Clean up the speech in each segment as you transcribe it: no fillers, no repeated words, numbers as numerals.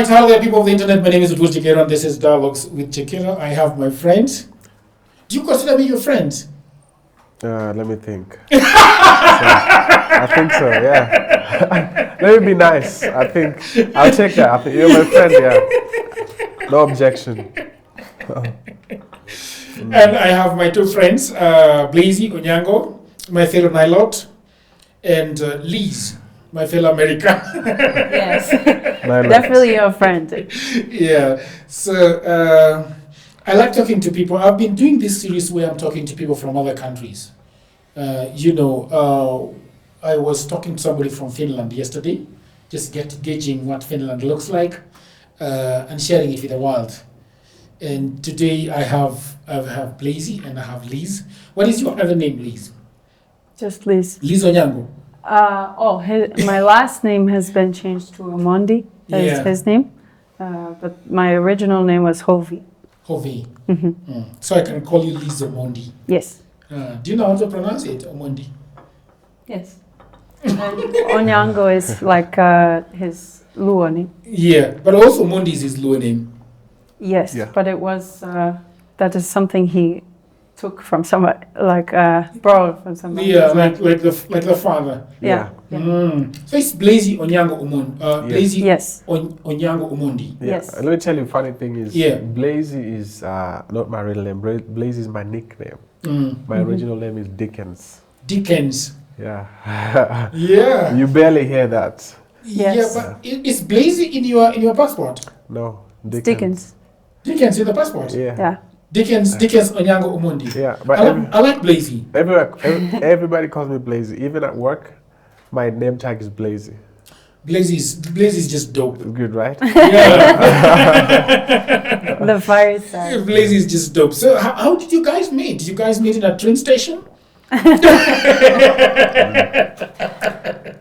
right, hello there, people of the internet. My name is Utul Chekera, and this is Dialogues with Chekera. I have my friends. Do you consider me your friend? Let me think. I think so, yeah. Let me be nice. I think I'll take that. I think you're my friend, yeah. No objection. And I have my two friends, Blazey Onyango, my fellow Nilot, and Liz, my fellow American. Yes, definitely your friend. Yeah. So I like talking to people. I've been doing this series where I'm talking to people from other countries. I was talking to somebody from Finland yesterday, just gauging what Finland looks like, and sharing it with the world. And today I have Blazey and I have Liz. What is your other name, Liz? Just Liz. Liz Onyango. My last name has been changed to Omondi. That's his name. But my original name was Hovi. Hovi. Mm-hmm. So I can call you Liz Omondi. Yes. Do you know how to pronounce it, Omondi? Yes. And Onyango is like his Luo name. Yeah, but also Omondi is his Luo name. Yes, Yeah. but it was, that is something he took from somebody, borrowed from somebody. Yeah, like the father. Yeah. So it's Blazey Onyango Omondi. Blazey Yes. Onyango Omondi. Yeah. Yes. Let me tell you, funny thing is, Yeah. Blazey is not my real name. Blazey is my nickname. My original name is Dickens. Dickens. Yeah. Yeah. You barely hear that. Yes. Yeah, but is Blazey in your passport? No, Dickens. Dickens in the passport. Yeah. Yeah. Dickens Onyango Omondi. Yeah, but I like Blazey. everybody calls me Blazey. Even at work, my name tag is Blazey. Blazey's just dope. Good, right? Yeah. The fire side. Blazey's just dope. So how did you guys meet? Did you guys meet in a train station?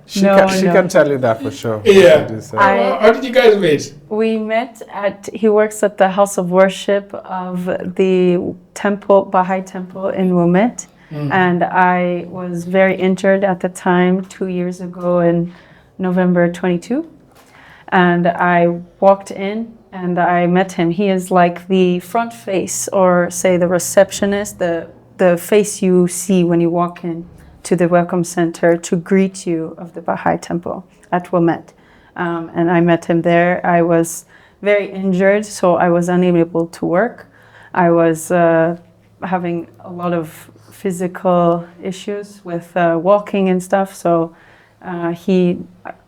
She can tell you that for sure. Yeah. I- How did you guys meet? We met he works at the House of Worship of the temple, Baha'i temple in Wilmette. And I was very injured at the time, 2 years ago in November 22. And I walked in and I met him. He is like the front face, or say the receptionist, the face you see when you walk in to the welcome center to greet you of the Baha'i temple at Wilmette. And I met him there. I was very injured, so I was unable to work. I was having a lot of physical issues with walking and stuff, so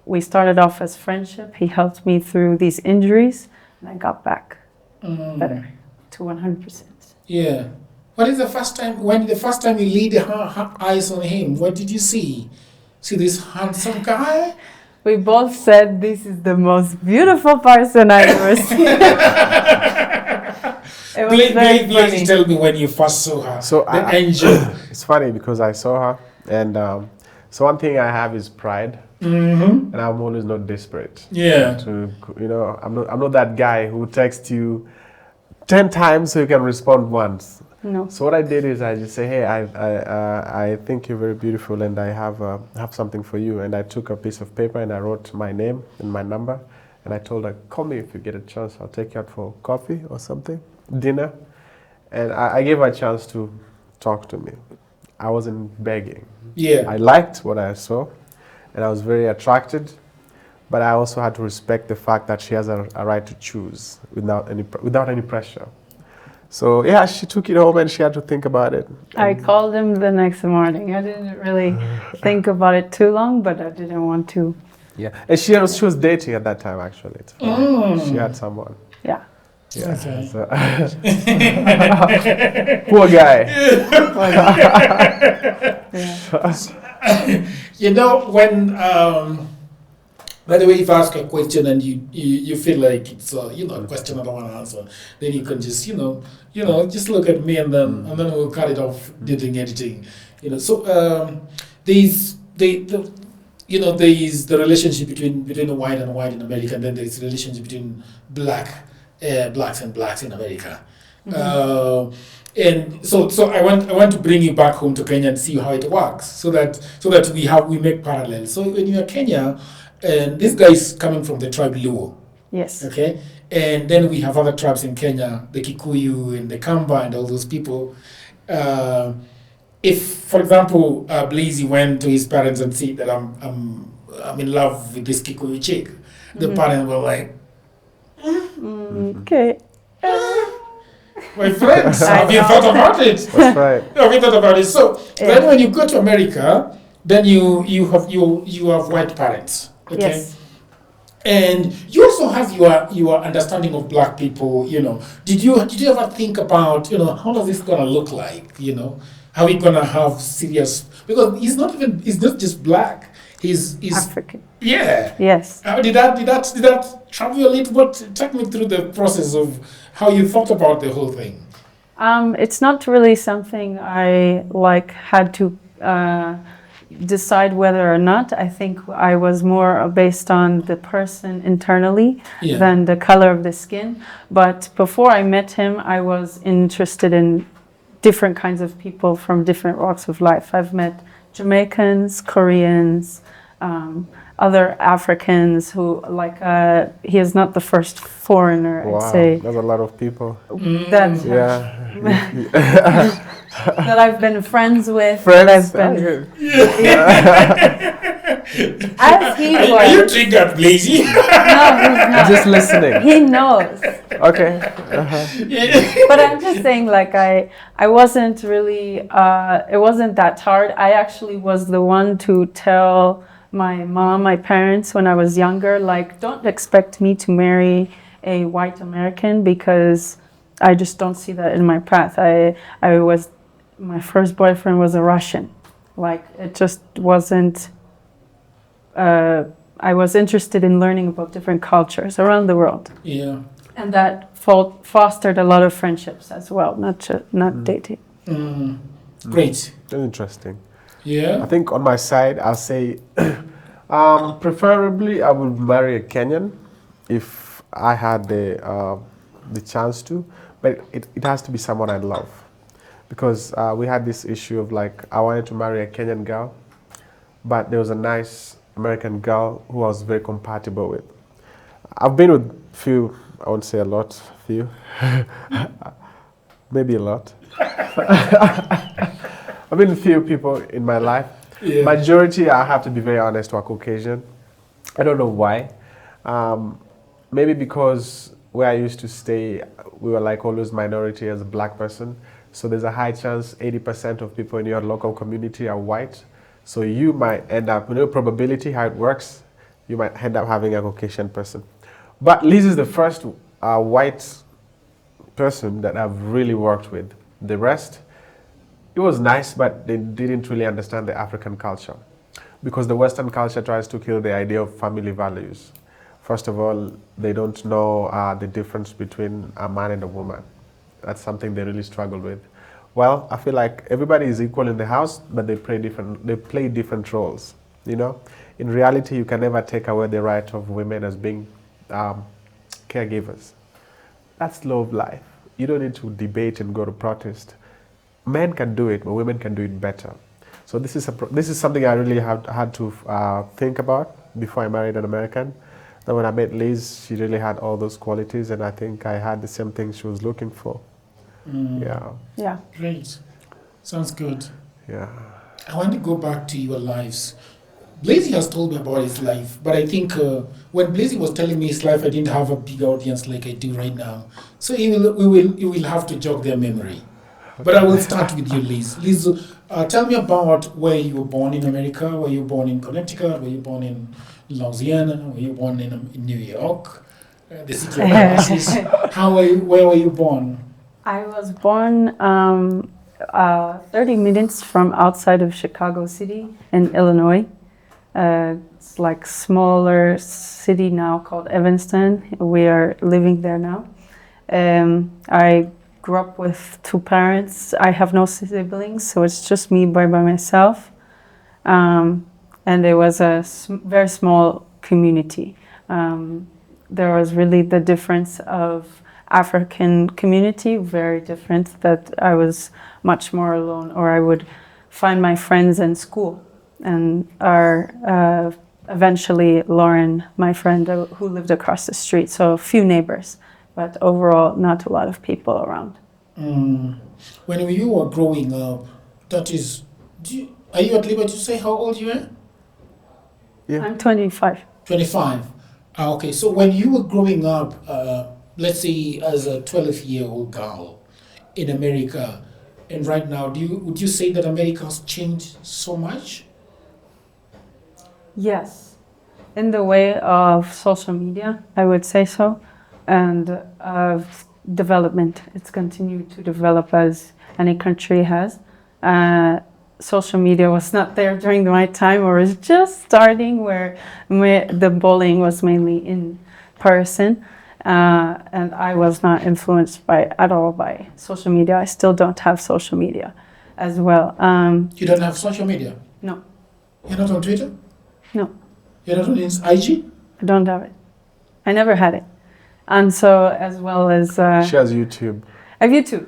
we started off as friendship. He helped me through these injuries, and I got back better to 100%. Yeah. What is the first time you laid eyes on him? What did you see? See this handsome guy? We both said this is the most beautiful person I've ever seen. It was very funny. Please tell me when you first saw her. So the angel. It's funny because I saw her, and so one thing I have is pride, and I'm always not desperate. Yeah. I'm not that guy who texts you 10 times so you can respond once. No. So what I did is I just say, hey, I think you're very beautiful, and I have something for you. And I took a piece of paper and I wrote my name and my number, and I told her, call me if you get a chance. I'll take you out for coffee or something, dinner. And I gave her a chance to talk to me. I wasn't begging. Yeah. I liked what I saw, and I was very attracted. But I also had to respect the fact that she has a right to choose without any pressure. So yeah, she took it home and she had to think about it. I called him the next morning. I didn't really think about it too long, but I didn't want to. Yeah, and she was dating at that time actually. She had someone. Yeah. Yeah. Okay. So poor guy. Yeah. When by the way, if I ask a question and you feel like it's a question I don't want to answer, then you can just just look at me and then we'll cut it off during editing. So there is the relationship between the white and white in America, and then there is the relationship between blacks and blacks in America. And so I want to bring you back home to Kenya and see how it works, so that we make parallels. So when you're Kenya, and this guy is coming from the tribe Luo, Yes. Okay, and then we have other tribes in Kenya, the Kikuyu and the Kamba and all those people. Uh, if, for example, Blazey went to his parents and said that I'm in love with this Kikuyu chick, the parents were like, Okay. my friends, I have you know. thought about it? That's right. Have you thought about it? So Yeah. then when you go to America, then you have white parents. Okay. Yes. And you also have your understanding of black people. Did you ever think about how does this gonna look like? How we gonna have serious, because he's not just black. He's African. yeah. Yes. Did that trouble you a little bit? Take me through the process of how you thought about the whole thing. It's not really something I had to decide whether or not. I think I was more based on the person internally Yeah. than the color of the skin. But before I met him, I was interested in different kinds of people from different walks of life. I've met Jamaicans, Koreans, other Africans who he is not the first foreigner, Wow, I'd say, there's a lot of people. that Yeah. that I've been friends with. Friends. That I've been, as he Are you was. triggered, Blazey? No, he's not. Just listening. He knows. Okay. But I'm just saying, I wasn't really, it wasn't that hard. I actually was the one to tell my mom, my parents, when I was younger, don't expect me to marry a white American, because I just don't see that in my path. My first boyfriend was a Russian. It just wasn't, I was interested in learning about different cultures around the world. Yeah. And that fostered a lot of friendships as well, not dating. Great. Interesting. Yeah. I think on my side, I'll say, preferably I would marry a Kenyan if I had the chance to, but it has to be someone I love, because we had this issue of I wanted to marry a Kenyan girl, but there was a nice American girl who I was very compatible with. I've been with few, I won't say a lot, few, maybe a lot. I've been with few people in my life. Yeah. Majority, I have to be very honest, were Caucasian. I don't know why. Maybe because where I used to stay, we were always minority as a black person. So there's a high chance 80% of people in your local community are white. So you might end up, probability, how it works, you might end up having a Caucasian person. But Liz is the first white person that I've really worked with. The rest, it was nice, but they didn't really understand the African culture, because the Western culture tries to kill the idea of family values. First of all, they don't know the difference between a man and a woman. That's something they really struggle with. Well, I feel like everybody is equal in the house, but they play different roles. In reality, you can never take away the right of women as being caregivers. That's law of life. You don't need to debate and go to protest. Men can do it, but women can do it better. So this is something I really had to think about before I married an American. Then when I met Liz, she really had all those qualities, and I think I had the same thing she was looking for. Yeah. Great. Sounds good. Yeah. I want to go back to your lives. Blazey has told me about his life, but I think when Blazey was telling me his life, I didn't have a big audience like I do right now. So we will have to jog their memory. But I will start with you, Liz. Liz, tell me about where you were born in America. Were you born in Connecticut? Were you born in Louisiana? Were you born in New York? The city of glasses. Where were you born? I was born 30 minutes from outside of Chicago City in Illinois. It's smaller city now called Evanston. We are living there now. I grew up with two parents. I have no siblings, so it's just me by myself. And it was a very small community. There was really the difference of African community, very different, that I was much more alone, or I would find my friends in school. And our eventually Lauren, my friend who lived across the street. So a few neighbors, but overall not a lot of people around. When you were growing up, are you at liberty to say how old you are? Yeah. I'm 25. 25. Okay, so when you were growing up, let's say as a 12-year-old girl in America, and right now, would you say that America has changed so much? Yes, in the way of social media, I would say so, and of development. It's continued to develop as any country has. Social media was not there during my time, or was just starting, where the bullying was mainly in person, and I was not influenced at all by social media. I still don't have social media as well. You don't have social media? No. You're not on Twitter? No. You're not on IG? I don't have it. I never had it. And so, as well as... She has YouTube. I have YouTube.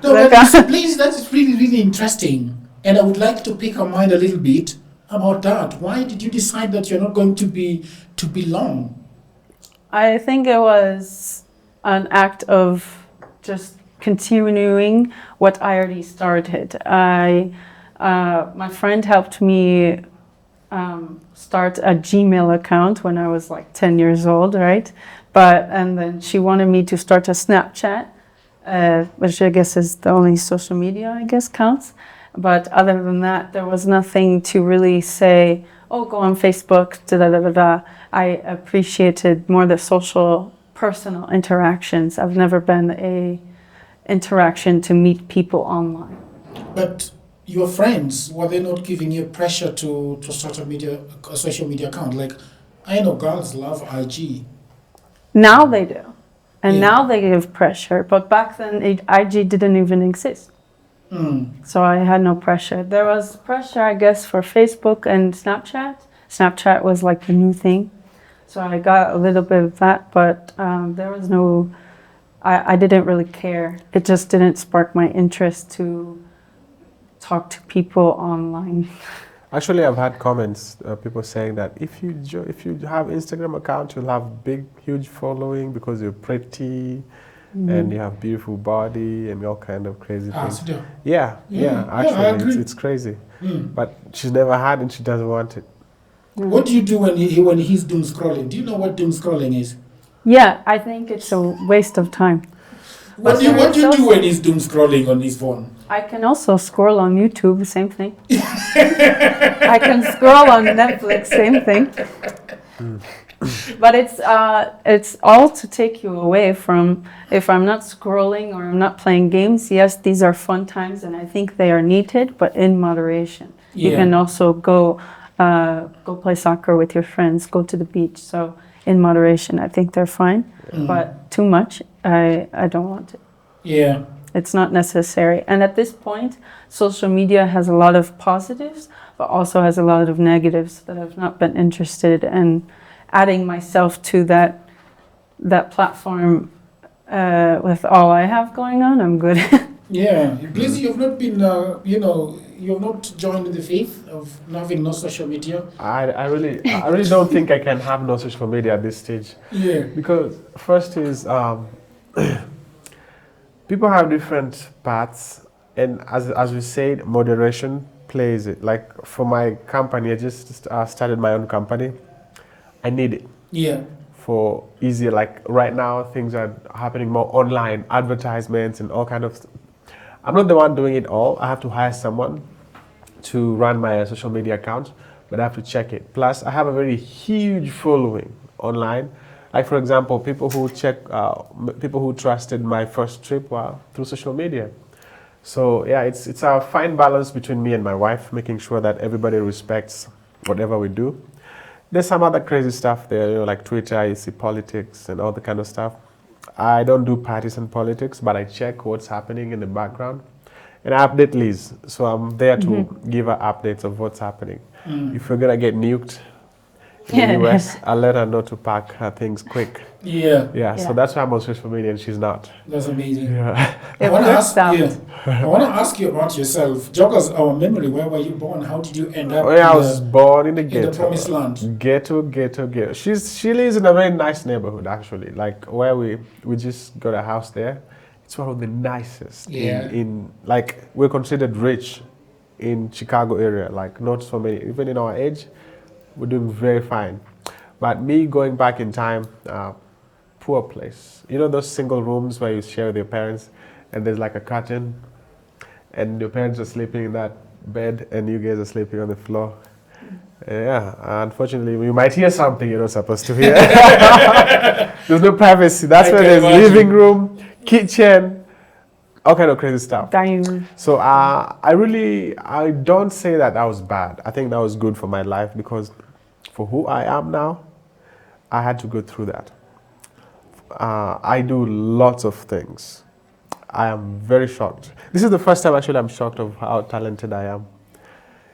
No, please, that's really, really interesting. And I would like to pick her mind a little bit about that. Why did you decide that you're not going to belong? I think it was an act of just continuing what I already started. My friend helped me start a Gmail account when I was like 10 years old, right? And then she wanted me to start a Snapchat, which I guess is the only social media I guess counts. But other than that, there was nothing to really say, oh, go on Facebook, da-da-da-da-da. I appreciated more the social, personal interactions. I've never been a interaction to meet people online. But your friends, were they not giving you pressure to start a social media account? Like, I know girls love IG. Now they do. And Yeah. now they give pressure. But back then, IG didn't even exist. So I had no pressure. There was pressure, I guess, for Facebook and Snapchat. Snapchat was like the new thing. So I got a little bit of that, but there was no... I didn't really care. It just didn't spark my interest to talk to people online. Actually, I've had comments, people saying that if you have Instagram account, you'll have big, huge following because you're pretty and you have beautiful body and all kind of crazy things. So Yeah, I actually, agree. it's crazy. But she's never had and she doesn't want it. What do you do when he's doom scrolling? Do you know what doom scrolling is? Yeah, I think it's a waste of time. What do you do when he's doom scrolling on his phone? I can also scroll on YouTube, same thing. I can scroll on Netflix, same thing. But it's all to take you away from, if I'm not scrolling or I'm not playing games, yes, these are fun times and I think they are needed, but in moderation. You can also go play soccer with your friends, go to the beach. So in moderation, I think they're fine. But too much, I don't want it. Yeah. It's not necessary. And at this point, social media has a lot of positives, but also has a lot of negatives that I've not been interested in adding myself to that platform with all I have going on. I'm good. Yeah. Blazey, you've not been, you've not joined the faith of having no social media. I really don't think I can have no social media at this stage. Yeah. Because first is people have different paths, and as we said, moderation plays it. Like for my company, I just started my own company. I need it. Yeah. For easier, like right now, things are happening more online, advertisements and all kind of. I'm not the one doing it all. I have to hire someone to run my social media account, but I have to check it. Plus, I have a very huge following online. Like for example, people who trusted my first trip through social media. So yeah, it's a fine balance between me and my wife, making sure that everybody respects whatever we do. There's some other crazy stuff there, like Twitter, you see politics and all the kind of stuff. I don't do partisan politics, but I check what's happening in the background. And I update Liz, so I'm there to give her updates of what's happening. If we're gonna get nuked in the US, I'll let her know to pack her things quick. Yeah, so that's why I'm on social media and she's not. That's amazing. Yeah. It works out. I want to ask you about yourself. Jog us our memory. Where were you born? How did you end up? I was born in the in ghetto. the promised land. Ghetto. She lives in a very nice neighborhood actually. Like where we just got a house there. It's one of the nicest in like we're considered rich in Chicago area. Like not so many. Even in our age, we're doing very fine. But me going back in time, poor place. You know those single rooms where you share with your parents and there's like a curtain and your parents are sleeping in that bed and you guys are sleeping on the floor. Yeah, unfortunately you might hear something you're not supposed to hear. There's no privacy. That's where there's living room, kitchen, all kind of crazy stuff. Dining room. So I don't say that was bad. I think that was good for my life because for who I am now, I had to go through that. I do lots of things. I am very shocked. This is the first time actually I'm shocked of how talented I am.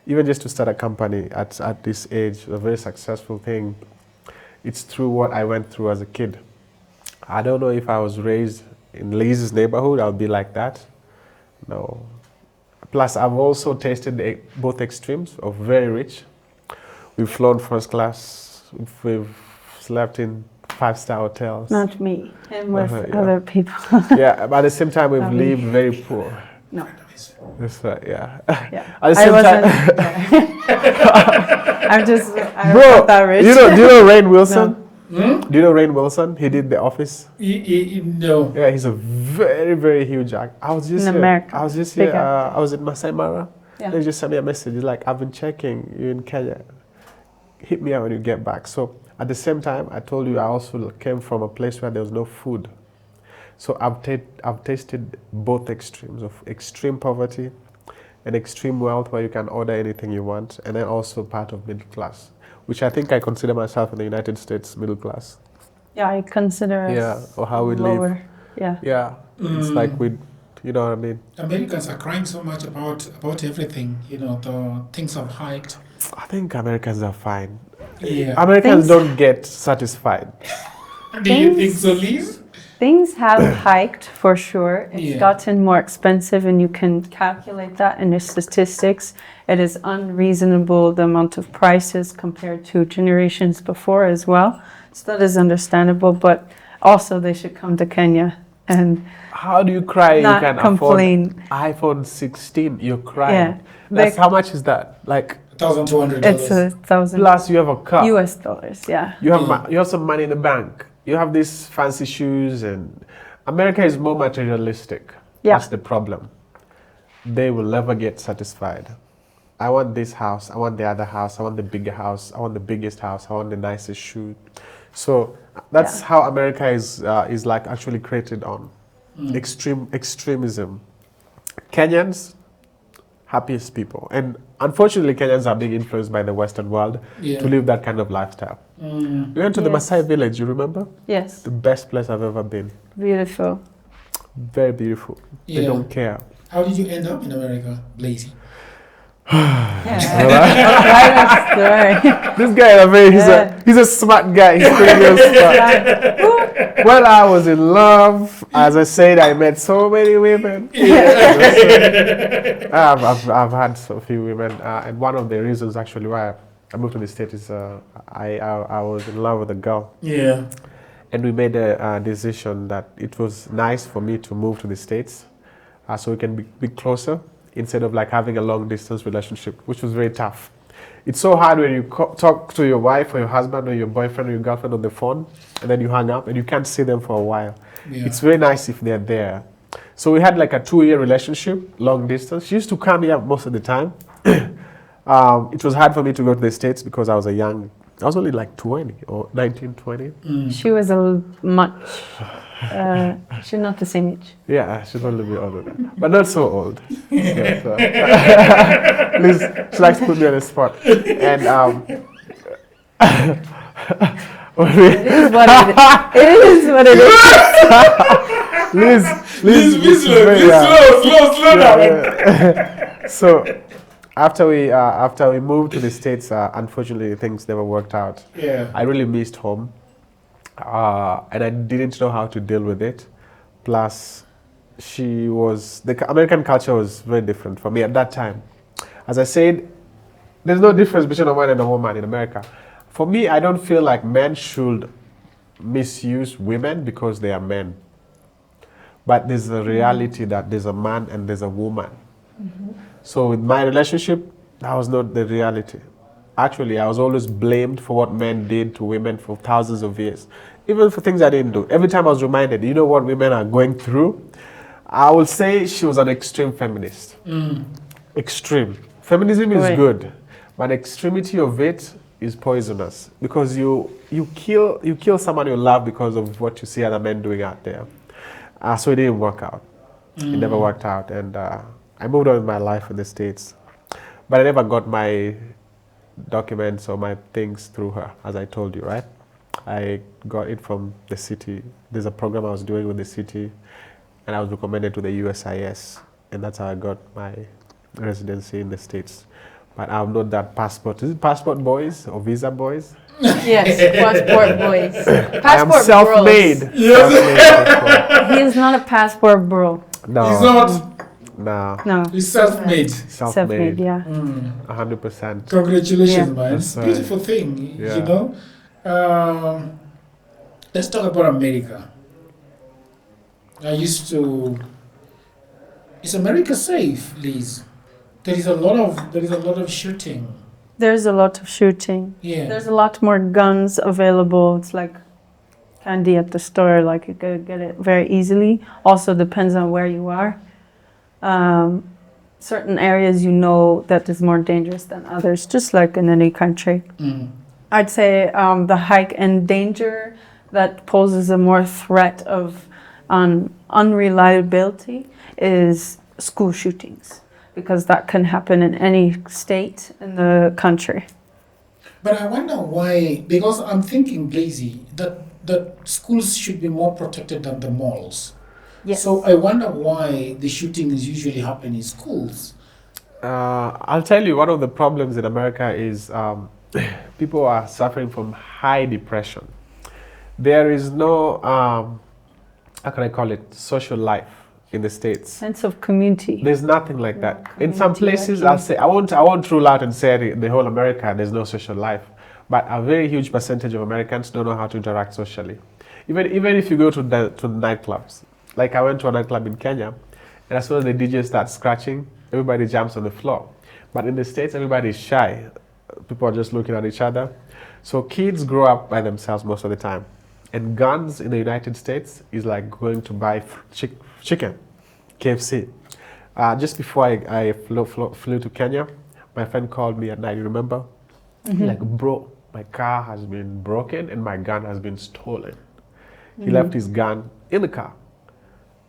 Even just to start a company at this age, a very successful thing, it's through what I went through as a kid. I don't know if I was raised in Lisa's neighborhood, I'll be like that. No. Plus, I've also tasted both extremes of very rich. We've flown first class. We've slept in 5-star hotels. Not me, and with other people. Yeah, but at the same time, we've lived very poor. No. That's right, yeah. Yeah. At the same I'm bro, not that rich. do you know Rainn Wilson? Hmm? Do you know Rainn Wilson? He did The Office. No. Yeah, he's a very, very huge actor. I was just In here. America. I was just here. I was in Masai Mara. Yeah. They just sent me a message. He's like, I've been checking you in Kenya. Hit me out when you get back. So at the same time, I told you I also came from a place where there was no food. So I've tasted both extremes of extreme poverty and extreme wealth where you can order anything you want, and then also part of middle class, which I think I consider myself in the United States middle class. Yeah, I consider us or how we lower. live. Yeah. Yeah, it's like you know what I mean? Americans are crying so much about everything. You know, the things have hiked. I think Americans are fine. Yeah. Americans don't get satisfied. Do you think so, Liz? Things have hiked for sure. It's gotten more expensive, and you can calculate that in the statistics. It is unreasonable the amount of prices compared to generations before as well. So that is understandable, but also they should come to Kenya and how do you cry? not you can complain. afford iPhone 16. You're crying. Yeah, That's how much is that? Like $1,200. it's $1,000 plus you have a car. US dollars. Yeah. You have you have some money in the bank. You have these fancy shoes, and America is more materialistic. Yeah. That's the problem. They will never get satisfied. I want this house. I want the other house. I want the bigger house. I want the biggest house. I want the nicest shoe. So that's how America is like actually created on extremism. Kenyans, happiest people, and unfortunately Kenyans are being influenced by the Western world to live that kind of lifestyle. We went to the Maasai village, you remember? Yes. The best place I've ever been. Beautiful. Very beautiful. Yeah. They don't care. How did you end up in America, Blazey? This guy, he's a smart guy. He's pretty smart. Well, I was in love. As I said, I met so many women. I've had so few women, and one of the reasons actually why I moved to the States is I was in love with a girl. Yeah. And we made a decision that it was nice for me to move to the States, so we can be closer, instead of like having a long distance relationship, which was very tough. It's so hard when you talk to your wife or your husband or your boyfriend or your girlfriend on the phone, and then you hang up and you can't see them for a while. Yeah. It's very nice if they're there. So we had like a 2-year relationship, long distance. She used to come here most of the time. It was hard for me to go to the States because I was only like 20 or 19, 20. She was she's not the same age. Yeah, she's a little bit older than that, but not so old. Yeah, so. Liz, she likes to put me on the spot. And it is what it is. Liz, slow down. So after we moved to the States, unfortunately things never worked out. Yeah. I really missed home. and I didn't know how to deal with it. Plus, the American culture was very different for me at that time. As I said, there's no difference between a man and a woman in America. For me, I don't feel like men should misuse women because they are men. But there's a reality that there's a man and there's a woman. So with my relationship, that was not the reality. Actually, I was always blamed for what men did to women for thousands of years. Even for things I didn't do. Every time I was reminded, you know what women are going through? I would say she was an extreme feminist. Extreme. Feminism is good, but extremity of it is poisonous because you kill someone you love because of what you see other men doing out there. So it didn't work out. It never worked out, and I moved on with my life in the States. But I never got my documents or my things through her, as I told you, right? I got it from the city. There's a program I was doing with the city, and I was recommended to the USIS, and that's how I got my residency in the States. But I'm not that passport. Is it passport boys or visa boys? Yes, passport boys. I am self-made. He is not a passport bro. No. He's not. No. He's self-made. Self-made, yeah. 100%. Congratulations, Yeah. man. It's a beautiful thing, Yeah. you know. Let's talk about America. Is America safe, Liz? There is a lot of shooting. There's a lot of shooting. Yeah. There's a lot more guns available. It's like candy at the store. Like you could get it very easily. Also depends on where you are. Certain areas that is more dangerous than others, just like in any country. I'd say the hike and danger that poses a more threat of unreliability is school shootings, because that can happen in any state in the country. But I wonder why, because I'm thinking, Blazey, that schools should be more protected than the malls. Yes. So I wonder why the shootings usually happen in schools. I'll tell you, one of the problems in America is people are suffering from high depression. There is no, how can I call it, social life in the States. Sense of community. There's nothing like that. In some Community, places, actually. I'll say, I won't rule out and say the whole America, there's no social life. But a very huge percentage of Americans don't know how to interact socially. Even if you go to the nightclubs. Like I went to a nightclub in Kenya, and as soon as the DJ starts scratching, everybody jumps on the floor. But in the States, everybody is shy. People are just looking at each other. So kids grow up by themselves most of the time. And guns in the United States is like going to buy chicken, KFC. Just before I flew to Kenya, my friend called me at night, you remember? Like, bro, my car has been broken and my gun has been stolen. He left his gun in the car.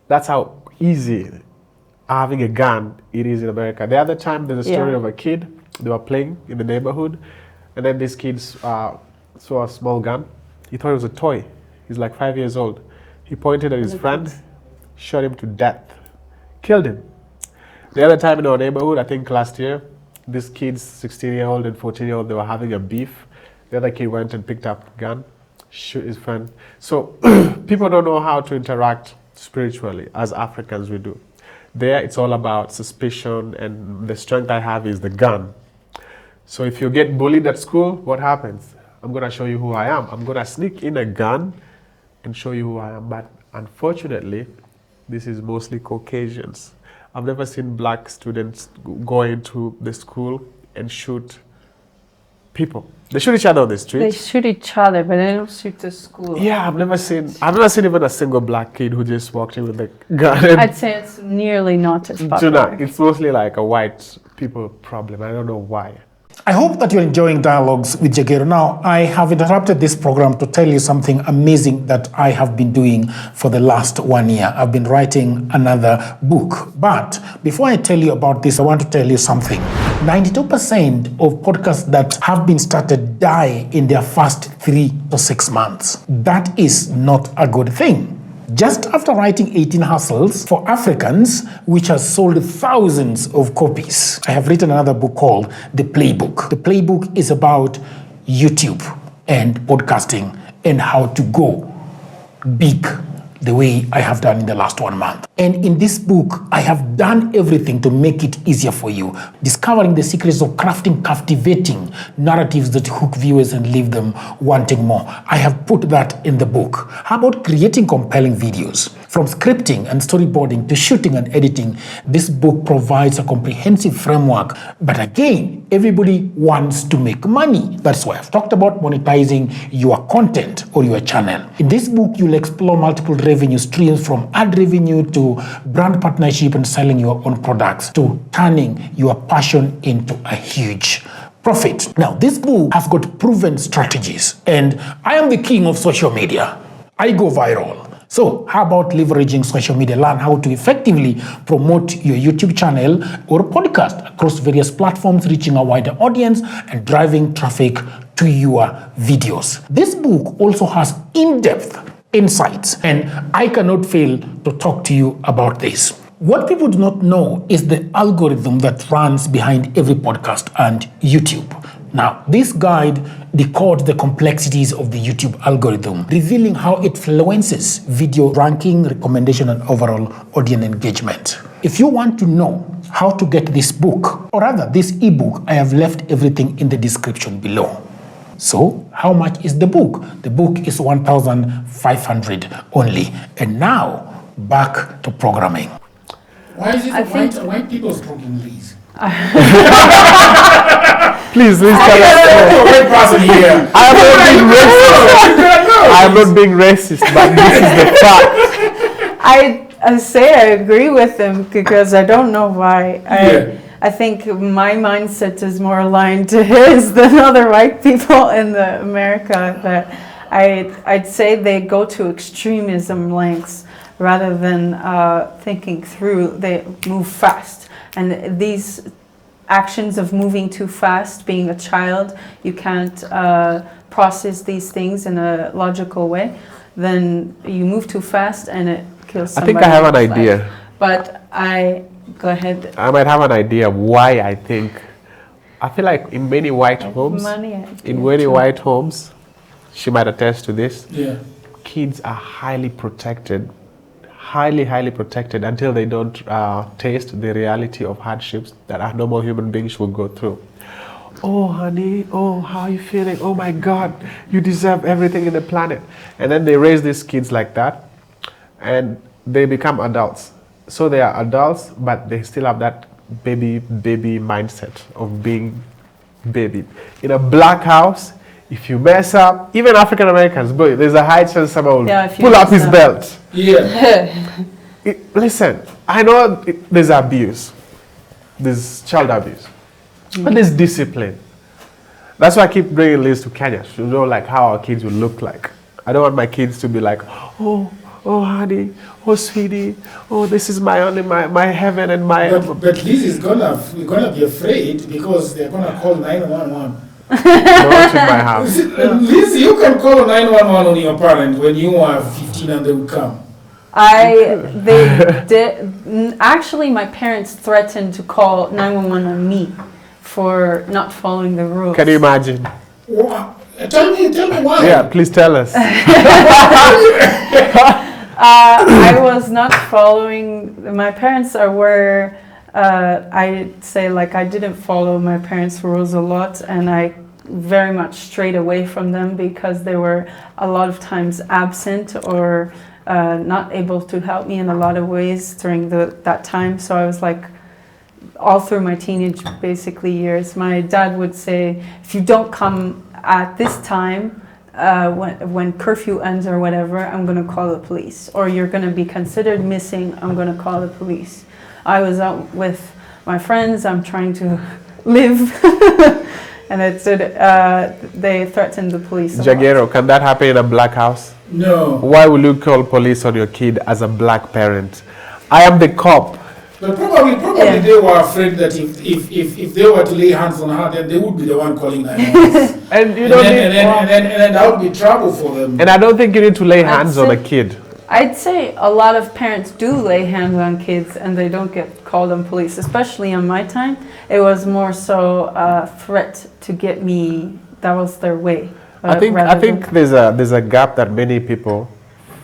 That's how easy having a gun it is in America. The other time, there's a story of a kid. They were playing in the neighborhood, and then this kid saw a small gun. He thought it was a toy. He's like 5 years old. He pointed at his friend, shot him to death, killed him. The other time in our neighborhood, I think last year, these kids, 16-year-old and 14-year-old, they were having a beef. The other kid went and picked up a gun, shoot his friend. So people don't know how to interact spiritually as Africans we do. There, it's all about suspicion, and the strength I have is the gun. So if you get bullied at school, what happens? I'm going to show you who I am. I'm going to sneak in a gun and show you who I am. But unfortunately, this is mostly Caucasians. I've never seen black students go into the school and shoot people. They shoot each other on the street. They shoot each other, but they don't shoot the school. Yeah, I've never seen even a single black kid who just walked in with a gun. I'd say it's nearly not as popular. It's mostly like a white people problem. I don't know why. I hope that you're enjoying Dialogues with Jagero. Now, I have interrupted this program to tell you something amazing that I have been doing for the last 1 year. I've been writing another book. But before I tell you about this, I want to tell you something. 92% of podcasts that have been started die in their first 3 to 6 months. That is not a good thing. Just after writing 18 Hustles for Africans, which has sold thousands of copies, I have written another book called The Playbook. The Playbook is about YouTube and podcasting and how to go big the way I have done in the last 1 month. And in this book, I have done everything to make it easier for you, discovering the secrets of crafting captivating narratives that hook viewers and leave them wanting more. I have put that in the book. How about creating compelling videos? From scripting and storyboarding to shooting and editing, this book provides a comprehensive framework. But again, everybody wants to make money. That's why I've talked about monetizing your content or your channel. In this book, you'll explore multiple revenue streams, from ad revenue to brand partnership and selling your own products to turning your passion into a huge profit. Now, this book has got proven strategies, and I am the king of social media. I go viral. So how about leveraging social media? Learn how to effectively promote your YouTube channel or podcast across various platforms, reaching a wider audience and driving traffic to your videos. This book also has in-depth insights, and I cannot fail to talk to you about this. What people do not know is the algorithm that runs behind every podcast and YouTube. Now, this guide decodes the complexities of the YouTube algorithm, revealing how it influences video ranking, recommendation, and overall audience engagement. If you want to know how to get this book, or rather this ebook, I have left everything in the description below. So, how much is the book? The book is 1,500 only. And now, back to programming. Why is it white people talking, please? Please tell us. I am not being racist, but this is the fact. I say I agree with him because I don't know why. I think my mindset is more aligned to his than other white people in America. That I'd say they go to extremism lengths rather than thinking through. They move fast, and these actions of moving too fast, being a child, you can't process these things in a logical way, then you move too fast and it kills somebody. I think I have an idea. But go ahead. I might have an idea why I feel like in many white homes, white homes, she might attest to this, kids are highly protected, highly protected until they don't taste the reality of hardships that a normal human beings will go through. Oh, honey, oh, how are you feeling? Oh my God, you deserve everything in the planet. And then they raise these kids like that, and they become adults. So they are adults, but they still have that baby mindset of being baby. In a black house, if you mess up, even African Americans, boy, there's a high chance someone will pull up his belt. Listen, I know there's abuse, there's child abuse, but there's discipline. That's why I keep bringing Liz to Kenya. To know like how our kids will look like. I don't want my kids to be like, oh honey, oh sweetie, oh this is my heaven and my. But Liz is gonna be afraid because they're gonna call 911. Not in my house. Liz, you can call 911 on your parent when you are 15 and they will come. They did. Actually, my parents threatened to call 911 on me for not following the rules. Can you imagine? Tell me why. Yeah, please tell us. I was not following. My parents were. I'd say like I didn't follow my parents' rules a lot, and I very much strayed away from them because they were a lot of times absent or not able to help me in a lot of ways during that time. So I was like, all through my teenage basically years, my dad would say, if you don't come at this time, when curfew ends or whatever, I'm going to call the police, or you're going to be considered missing, I'm going to call the police. I was out with my friends, I'm trying to live, and they threatened the police. Jaguero, can that happen in a black house? No. Why will you call police on your kid as a black parent? I am the cop. But probably they were afraid that if they were to lay hands on her, then they would be the one calling 911. and that would be trouble for them. And I don't think you need to lay hands on a kid. I'd say a lot of parents do lay hands on kids and they don't get called on police, especially in my time. It was more so a threat to get me. That was their way I think rather than- there's a gap that many people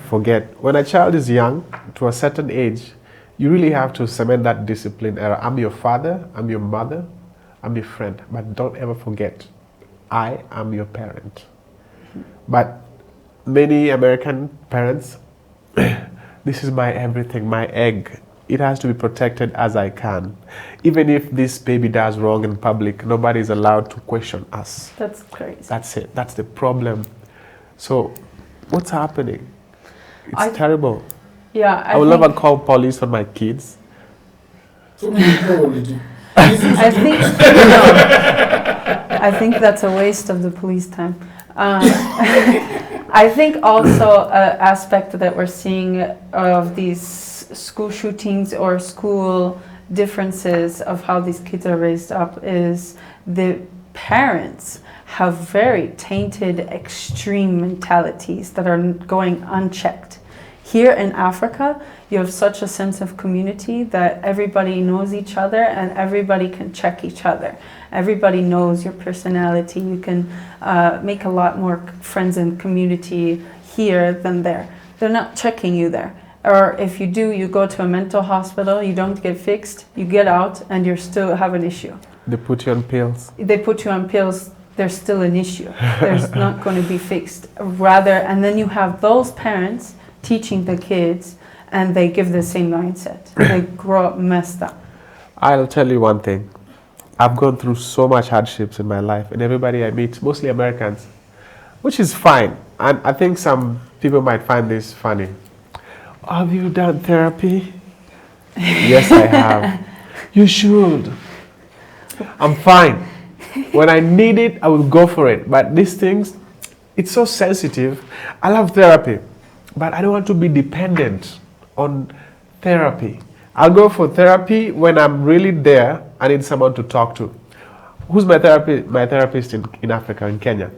forget. When a child is young, to a certain age, you really have to cement that discipline. I'm your father, I'm your mother, I'm your friend, but don't ever forget, I am your parent. But many American parents, this is my everything, my egg. It has to be protected as I can. Even if this baby does wrong in public, nobody is allowed to question us. That's crazy. That's it. That's the problem. So, what's happening? It's terrible. Yeah, I will never call police on my kids. So you probably do. I think I think that's a waste of the police time. I think also an aspect that we're seeing of these school shootings or school differences of how these kids are raised up is the parents have very tainted extreme mentalities that are going unchecked. Here in Africa, you have such a sense of community that everybody knows each other and everybody can check each other. Everybody knows your personality. You can make a lot more friends and community here than there. They're not checking you there. Or if you do, you go to a mental hospital, you don't get fixed, you get out and you still have an issue. They put you on pills. They put you on pills, there's still an issue. There's not going to be fixed. Rather, and then you have those parents teaching the kids and they give the same mindset. They grow up messed up. I'll tell you one thing. I've gone through so much hardships in my life, and everybody I meet, mostly Americans, which is fine. And I think some people might find this funny. Have you done therapy? Yes, I have. You should. I'm fine. When I need it, I will go for it. But these things, it's so sensitive. I love therapy, but I don't want to be dependent on therapy. I'll go for therapy when I'm really there. I need someone to talk to. Who's my therapist in Africa, in Kenya?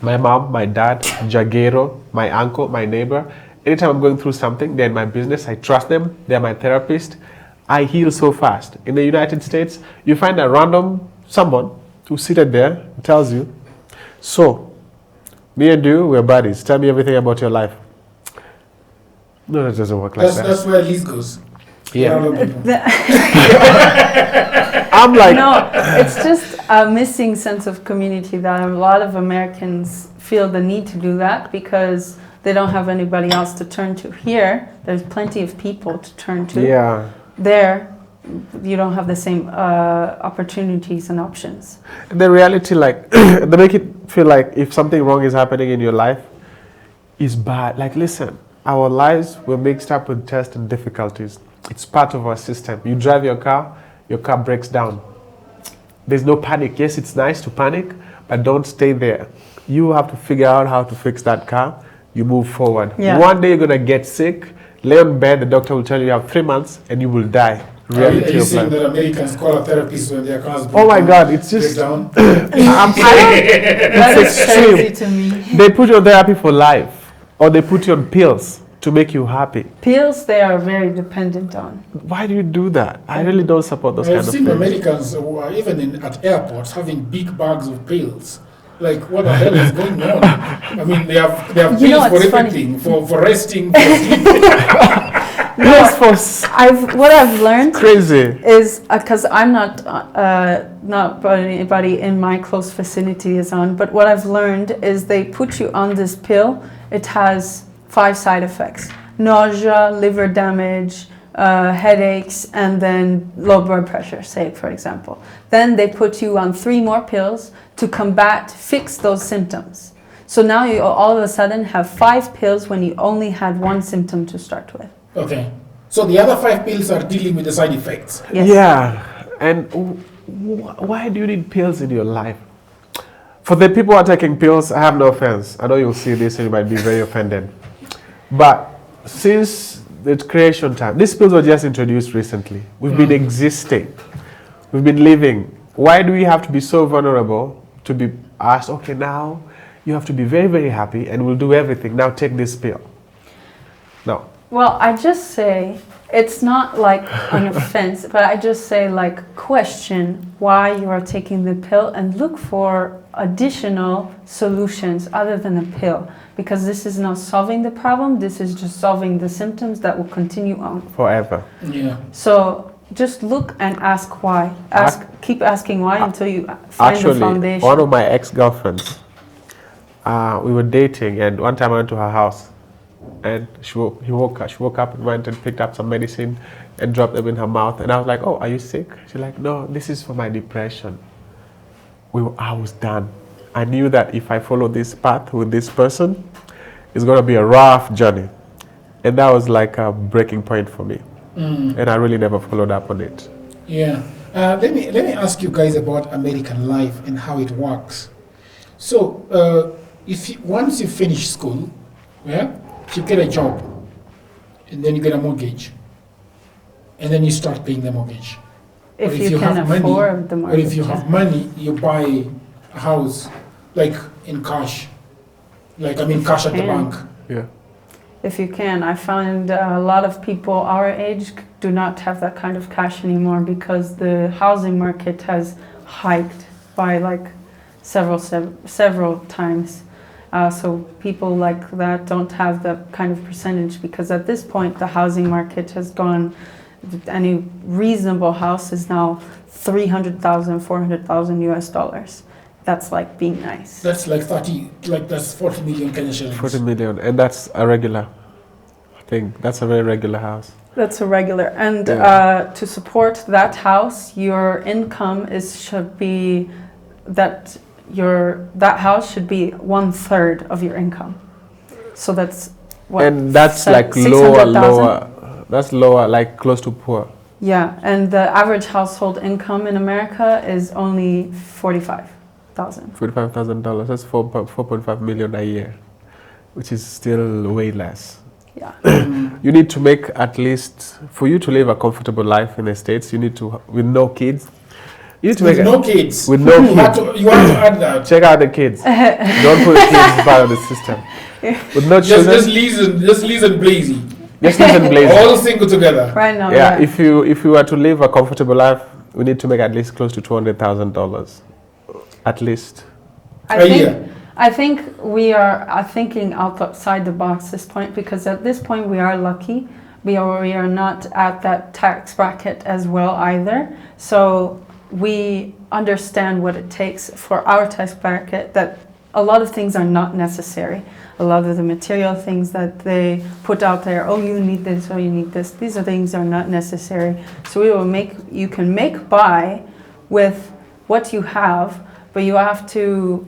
My mom, my dad, Jagero, my uncle, my neighbor. Anytime I'm going through something, they're in my business. I trust them. They're my therapist. I heal so fast. In the United States, you find a random someone who's seated there and tells you, so, me and you, we're buddies. Tell me everything about your life. No, it doesn't work like that. That's where Liz goes. Yeah. I'm like... No, it's just a missing sense of community that a lot of Americans feel the need to do that because they don't have anybody else to turn to. Here, there's plenty of people to turn to. Yeah. There, you don't have the same opportunities and options. The reality, like, they make it feel like if something wrong is happening in your life, is bad. Like, listen, our lives were mixed up with tests and difficulties. It's part of our system. You drive your car breaks down. There's no panic. Yes, it's nice to panic, but don't stay there. You have to figure out how to fix that car. You move forward. Yeah. One day you're going to get sick, lay on bed, the doctor will tell you have 3 months and you will die. Are you saying that Americans call a therapist when their cars break Oh my down, God, it's just... down? I'm saying, That it's is crazy extreme. to me. They put you on therapy for life, or they put you on pills to make you happy. Pills, they are very dependent on. Why do you do that? I really don't support those I've kind of seen things. Americans who are even at airports having big bags of pills. Like, what the hell is going on? I mean, they have pills for everything, for resting, for sleeping. What I've learned crazy is because I'm not anybody in my close vicinity is on, but what I've learned is they put you on this pill. It has 5 side effects: nausea, liver damage, headaches, and then low blood pressure, say, for example. Then they put you on 3 more pills to fix those symptoms. So now you all of a sudden have 5 pills when you only had 1 symptom to start with. Okay. So the other 5 pills are dealing with the side effects. Yes. Yeah. And why do you need pills in your life? For the people who are taking pills, I have no offense. I know you'll see this and you might be very offended. But since the creation time, these pills were just introduced recently. We've been existing. We've been living. Why do we have to be so vulnerable to be asked, okay, now you have to be very, very happy and we'll do everything. Now take this pill. No. Well, I just say It's not like an offense, but I just say like question why you are taking the pill and look for additional solutions other than the pill, because this is not solving the problem, this is just solving the symptoms that will continue on forever. Yeah. So just look and ask why. Keep asking why until you find Actually, the foundation. one of my ex-girlfriends, we were dating, and one time I went to her house, and she woke up and went and picked up some medicine and dropped them in her mouth. And I was like, "Oh, are you sick?" She's like, "No, this is for my depression." I was done. I knew that if I follow this path with this person, it's going to be a rough journey. And that was like a breaking point for me. And I really never followed up on it. Yeah. Let me ask you guys about American life and how it works. So, once you finish school, yeah, you get a job, and then you get a mortgage, and then you start paying the mortgage. If you can afford the mortgage. Or if you have money, you buy a house, like in cash. Cash at the bank. Yeah. If you can. I find a lot of people our age do not have that kind of cash anymore because the housing market has hiked by like several times. So people like that don't have that kind of percentage because at this point the housing market has gone, any reasonable house is now $300,000, $400,000 US. That's like being nice. That's like 40 million Kenya shillings. 40 million, and that's a regular. I think that's a very regular house. That's a regular, and to support that house, your income should be that house should be 1/3 of your income. So that's what. And that's like lower. That's lower, like close to poor. Yeah, and the average household income in America is only $45,000. $45,000. That's 4.5 million a year, which is still way less. Yeah. You need to make at least, for you to live a comfortable life in the States, you need to, with no kids. You need to with no kids. With no kids. You want to add that. Check out the kids. Don't put the kids part of the system. With no children. Just listen, Blazey. Just listen, Blazey. All single together. Right now. Yeah. If you were to live a comfortable life, we need to make at least close to $200,000. At least. I think we are thinking outside the box at this point because at this point we are lucky. We are not at that tax bracket as well either. So we understand what it takes for our tax bracket that a lot of things are not necessary. A lot of the material things that they put out there, oh, you need this, or you need this. These are things are not necessary. So you can make buy with what you have, but you have to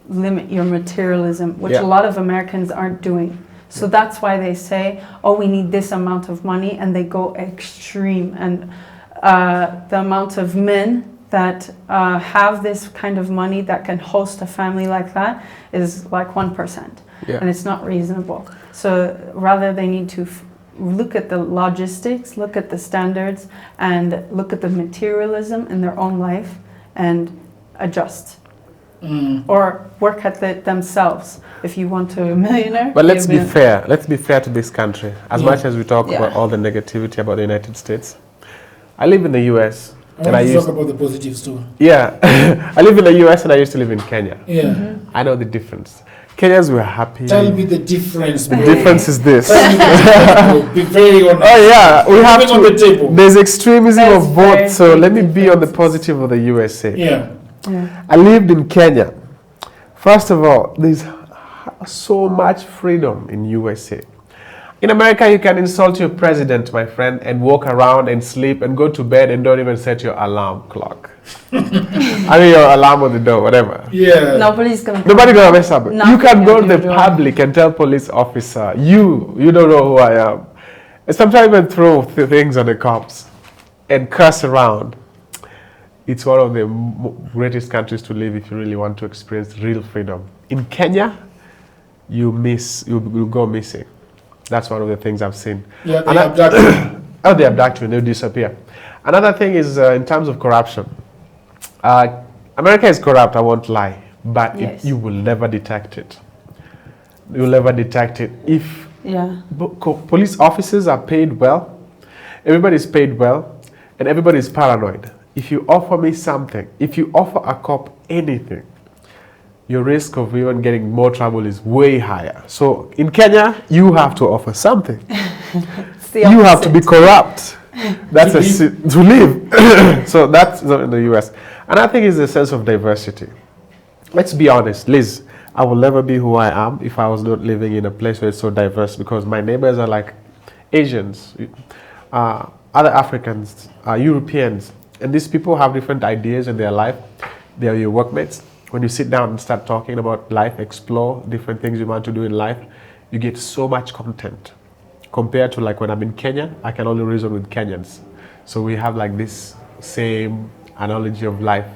limit your materialism, which a lot of Americans aren't doing. So that's why they say, oh, we need this amount of money, and they go extreme. And the amount of men that have this kind of money that can host a family like that is like 1%. And it's not reasonable. So rather they need to look at the logistics, look at the standards, and look at the materialism in their own life and adjust. Or work at it themselves if you want to be a millionaire. But let's be fair. Let's be fair to this country. As much as we talk about all the negativity about the United States, I live in the US. I want to talk about the positives too. Yeah. I live in the US and I used to live in Kenya. Yeah. I know the difference. Kenyans were happy. Tell me the difference. The difference is this. Be very honest. Oh yeah, we have to. On the table. There's extremism of both, so let me be on the positive of the USA. Yeah. I lived in Kenya. First of all, there's so much freedom in USA. In America, you can insult your president, my friend, and walk around and sleep and go to bed and don't even set your alarm clock. I mean, your alarm on the door, whatever. Yeah. Nobody gonna mess up. You can go to the public and tell police officer, you don't know who I am. And sometimes even throw things on the cops and curse around. It's one of the greatest countries to live if you really want to experience real freedom. In Kenya, you go missing. That's one of the things I've seen. Yeah, they abduct you. Oh, they abduct you and they disappear. Another thing is in terms of corruption. America is corrupt, I won't lie, but you will never detect it. You will never detect it. If police officers are paid well Everybody's paid well, and everybody's paranoid. If you offer me something, if you offer a cop anything, your risk of even getting more trouble is way higher. So in Kenya, you have to offer something. You have to be corrupt. That's to live. So that's not in the US. And I think it's a sense of diversity. Let's be honest, Liz, I will never be who I am if I was not living in a place where it's so diverse, because my neighbors are like Asians, other Africans, Europeans, and these people have different ideas in their life. They are your workmates. When you sit down and start talking about life, explore different things you want to do in life, you get so much content. Compared to like when I'm in Kenya, I can only reason with Kenyans. So we have like this same analogy of life.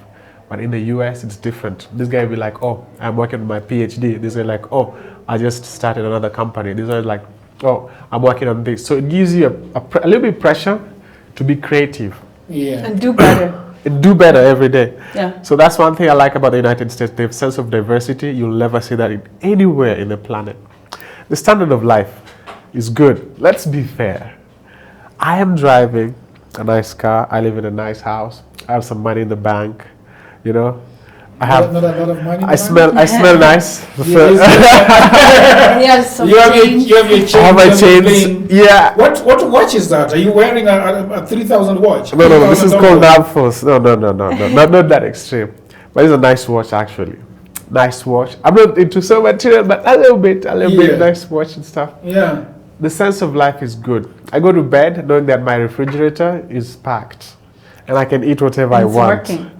But in the US, it's different. This guy will be like, oh, I'm working on my PhD. This guy like, oh, I just started another company. This guy is like, oh, I'm working on this. So it gives you a little bit pressure to be creative. Yeah. And do better. And do better every day. Yeah. So that's one thing I like about the United States. They have sense of diversity. You'll never see that anywhere in the planet. The standard of life is good. Let's be fair. I am driving a nice car. I live in a nice house. I have some money in the bank. You know, I have not a lot of money. I smell nice. Yes. You have your chains. I have my chains. Yeah. What watch is that? Are you wearing a 3,000 watch? No. This is called Navforce. No. Not that extreme. But it's a nice watch actually. Nice watch. I'm not into so material, but a little bit. Nice watch and stuff. Yeah. The sense of life is good. I go to bed knowing that my refrigerator is packed, and I can eat whatever I want. Working.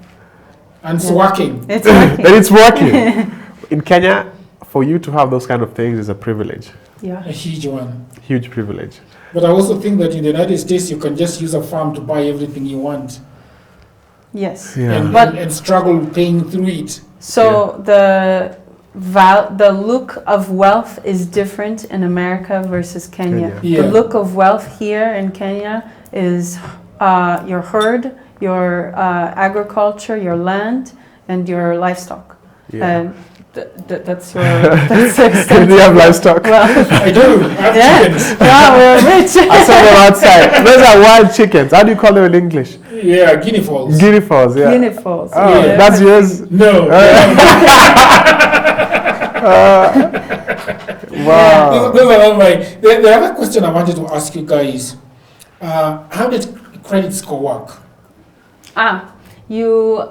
And it's working. It's working. And it's working. In Kenya, for you to have those kind of things is a privilege. Yeah. A huge one. Huge privilege. But I also think that in the United States, you can just use a farm to buy everything you want. Yes. Yeah. And struggle paying through it. So the look of wealth is different in America versus Kenya. Yeah. The look of wealth here in Kenya is your herd, your agriculture, your land, and your livestock. Yeah. And that's your. That's Do you have livestock? Well, I do. I have chickens. wow, we're rich. I saw them outside. Those are wild chickens. How do you call them in English? Yeah, guinea fowls. Guinea fowls, yeah. Guinea fowls. Oh, Yeah. that's yours? No. Wow. Those are all my. The other question I wanted to ask you guys: how did credit score work? You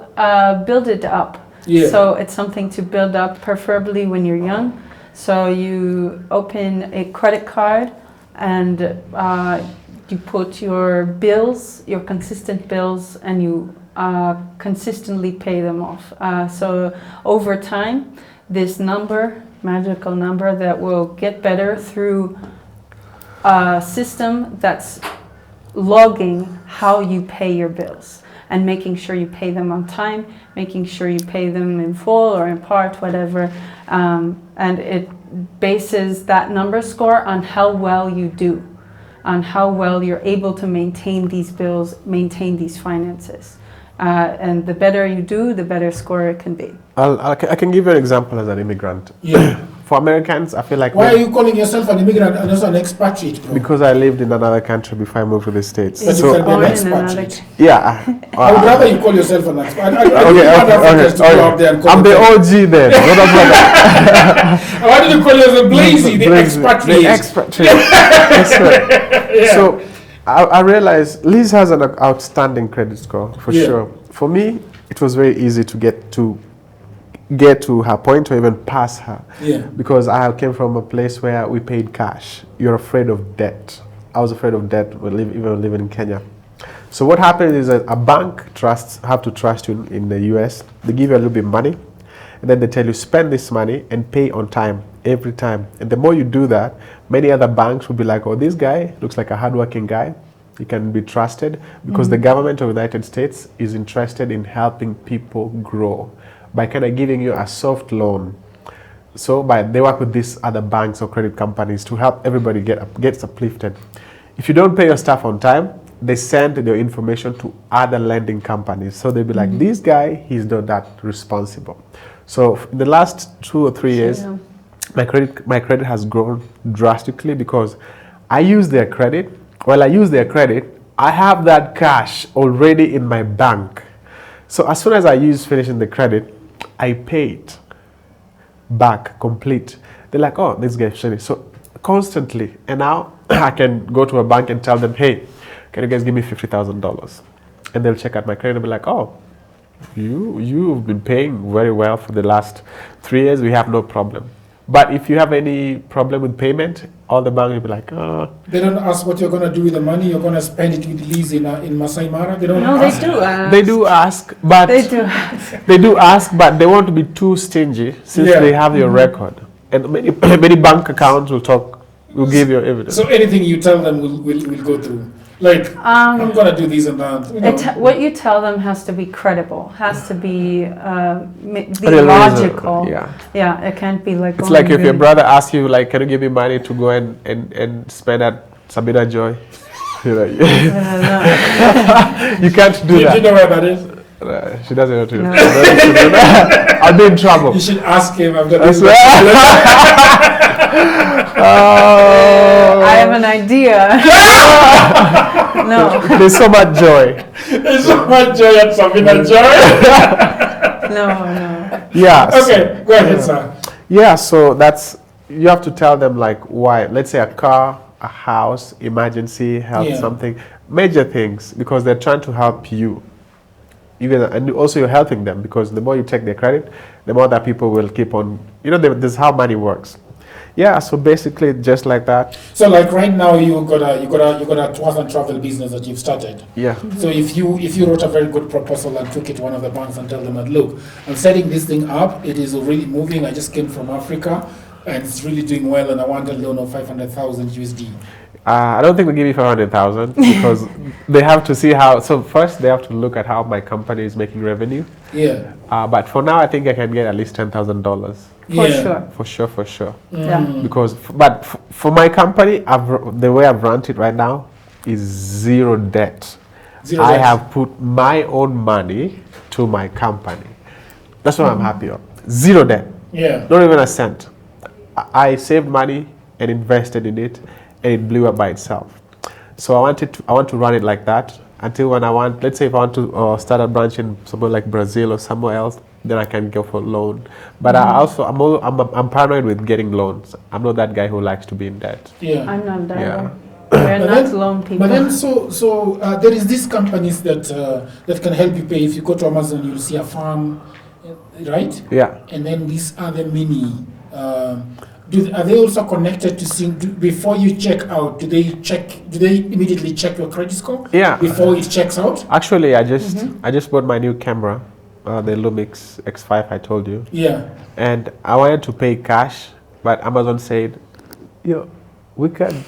build it up. Yeah. So it's something to build up, preferably when you're young. So you open a credit card and you put your bills, your consistent bills, and you consistently pay them off. So over time, this number, magical number that will get better through a system that's logging how you pay your bills and making sure you pay them on time, making sure you pay them in full or in part, whatever. And it bases that number score on how well you do, on how well you're able to maintain these bills, maintain these finances. And the better you do, the better score it can be. I can give you an example as an immigrant. Yeah. For Americans, I feel like... Why are you calling yourself an immigrant and also an expatriate, bro? Because I lived in another country before I moved to the States. But So, you can be an Born in expatriate. yeah. I would rather you call yourself an expatriate. I Okay. I'm the OG then. What about Why did you call yourself Blazey, the expatriate? The expatriate. That's right. Yeah. So I realized Liz has an outstanding credit score, for Yeah. sure. For me, it was very easy to get to her point or even pass her. Yeah. Because I came from a place where we paid cash. You're afraid of debt. I was afraid of debt even living in Kenya. So what happens is that a bank have to trust you in the US. They give you a little bit of money, and then they tell you spend this money and pay on time every time. And the more you do that, many other banks will be like, oh, this guy looks like a hardworking guy. He can be trusted, because the government of the United States is interested in helping people grow by kind of giving you a soft loan. So they work with these other banks or credit companies to help everybody gets uplifted. If you don't pay your stuff on time, they send your information to other lending companies. So they'll be like, this guy, he's not that responsible. So in the last 2 or 3 years, my credit has grown drastically because I use their credit. While I use their credit, I have that cash already in my bank. So as soon as I finishing the credit, I pay it back complete. They're like, oh, this guy finished. So constantly. And now I can go to a bank and tell them, hey, can you guys give me $50,000? And they'll check out my credit and be like, oh, you've been paying very well for the last 3 years. We have no problem. But if you have any problem with payment, all the banks will be like, oh. They don't ask what you're going to do with the money. You're going to spend it with Liz in Masai Mara. They don't ask. They do ask. They do ask, but they do ask, but they want to be too stingy since they have your record. And many bank accounts will give you evidence. So anything you tell them will go through. Like, I'm going to do this and that. What you tell them has to be credible, has to be logical. Yeah, it can't be like... It's like if your brother asks you, like, can you give me money to go and spend at Sabina Joy? You're like, you can't do that. Do you know where that is? She doesn't know to do that. I'll be in trouble. You should ask him. I've got this. I have an idea. No. There's so much joy. There's so much joy at Sabina Joy. No. Yeah. Okay, go ahead, sir. Yeah, so you have to tell them like why. Let's say a car, a house, emergency, health, something, major things, because they're trying to help you. And also you're helping them, because the more you take their credit, the more that people will keep on, this is how money works. Yeah, so basically just like that. So like right now you got a tours and travel business that you've started. Yeah. So if you wrote a very good proposal and took it to one of the banks and tell them that, look, I'm setting this thing up, it is already moving, I just came from Africa and it's really doing well and I want a loan of 500,000 USD. I don't think they give you 500,000 because they have to see how. So first they have to look at how my company is making revenue. Yeah. But for now, I think I can get at least $10,000. For sure. Yeah. Because, for my company, the way I've run it right now is zero debt. I have put my own money to my company. That's what I'm happy on. Zero debt. Yeah. Not even a cent. I saved money and invested in it, and it blew up by itself. So I want to run it like that until when let's say if I want to start a branch in somewhere like Brazil or somewhere else, then I can go for loan. But I'm paranoid with getting loans. I'm not that guy who likes to be in debt. Yeah. I'm not that. Yeah. We're not loan people. But then so there is these companies that can help you pay. If you go to Amazon, you'll see a farm, right? Yeah. And then these other mini. Are they also connected to see before you check out? Do they immediately check your credit score? Yeah. Before it checks out? Actually, I just bought my new camera, the Lumix X5 I told you. Yeah. And I wanted to pay cash, but Amazon said, we can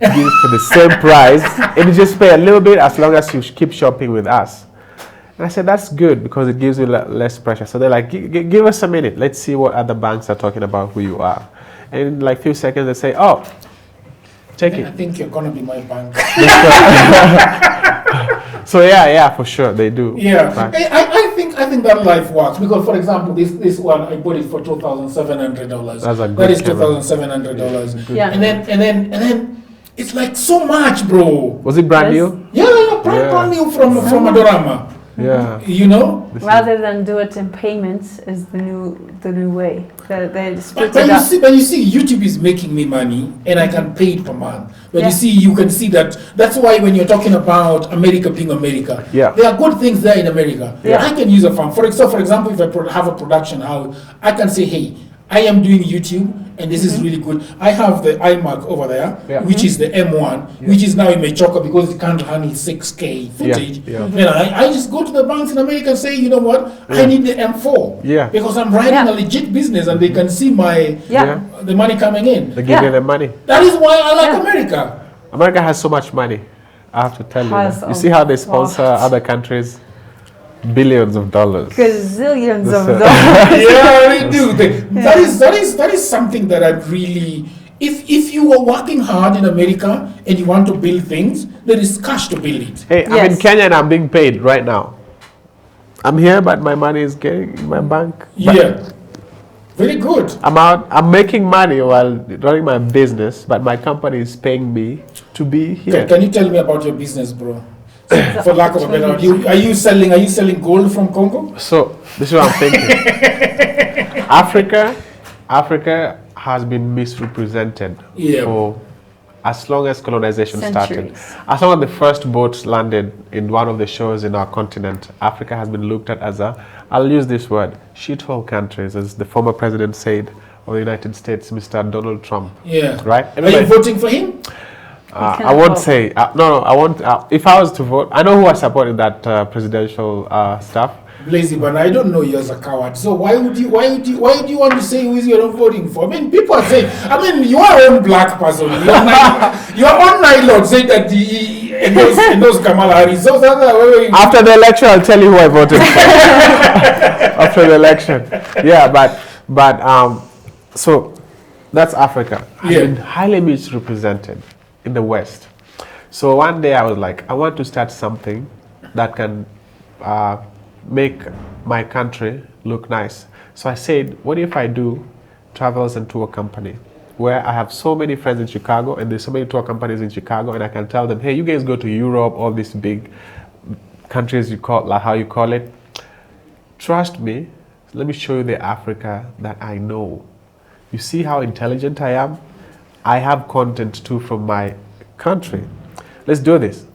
give it for the same price and you just pay a little bit as long as you keep shopping with us. And I said, that's good because it gives you less pressure. So they're like, give us a minute. Let's see what other banks are talking about who you are. And in like a few seconds, they say, oh, take it. I think you're going to be my bank. So yeah, for sure, they do. Yeah, I think that life works because, for example, this one, I bought it for $2,700. That's a good That is camera. $2,700. Yeah. And then it's like so much, bro. Was it brand new? Yeah, brand new from Adorama. Yeah. Rather than do it in payments is the new way. They split But it up. you see, YouTube is making me money, and I can pay it per month. But you can see that. That's why when you're talking about America being America, there are good things there in America. Yeah. I can use a farm. For example, if I have a production house, I can say, hey, I am doing YouTube, and this is really good. I have the iMac over there, which is the M1, which is now in my choker because it can't handle 6K footage. Then I just go to the banks in America and say, you know what, I need the M4 because I'm running a legit business, and they can see the money coming in. They give you the money. That is why I like America. America has so much money. I have to tell you. You see how they sponsor other countries? Billions of dollars. Gazillions of dollars. Yeah, they do. That is something that I really. If you are working hard in America and you want to build things, there is cash to build it. Hey, I'm in Kenya and I'm being paid right now. I'm here, but my money is getting in my bank. Very good. I'm making money while running my business, but my company is paying me to be here. Can you tell me about your business, bro? For lack of a better word, are you selling gold from Congo? So this is what I'm thinking. Africa has been misrepresented for as long as colonization started. As long as the first boats landed in one of the shores in our continent, Africa has been looked at as I'll use this word, shithole countries, as the former president said of the United States, Mr. Donald Trump. Yeah. Right? Are you voting for him? I won't say. No, I won't. If I was to vote, I know who I support in that presidential stuff. Blazey, but I don't know you as a coward. So why would you want to say who is you're not voting for? I mean, people are saying. I mean, you are your own black person. Your own landlord said that he endorsed Kamala Harris. So after the election, I'll tell you who I voted for. After the election, yeah, but so that's Africa. I've been highly misrepresented in the West. So one day I was like, I want to start something that can make my country look nice. So I said, what if I do travels and tour company, where I have so many friends in Chicago and there's so many tour companies in Chicago, and I can tell them, hey, you guys go to Europe, all these big countries, you call like how you call it. Trust me, let me show you the Africa that I know. You see how intelligent I am? I have content too from my country. Let's do this.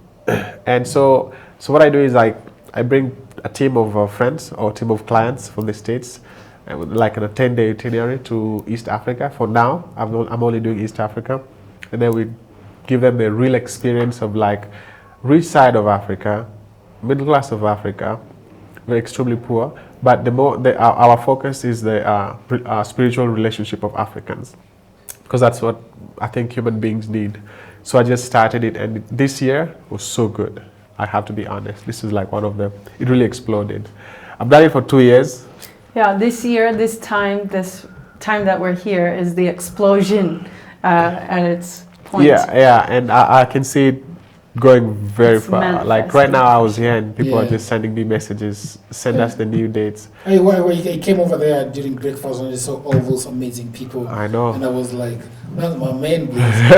And so what I do is I bring a team of friends or a team of clients from the States, like a 10-day itinerary to East Africa. For now, I'm only doing East Africa. And then we give them the real experience of like rich side of Africa, middle class of Africa, we're extremely poor. But our focus is the spiritual relationship of Africans, because that's what I think human beings need. So I just started it, and this year was so good. I have to be honest. This is like one of them. It really exploded. I've done it for 2 years. Yeah, this year, this time that we're here is the explosion at its point. Yeah, and I can see it going very far. Like right now, I was here and people are just sending me messages, send us the new dates. I came over there during breakfast and I saw all those amazing people. I know. And I was like, that's my man, Blazey.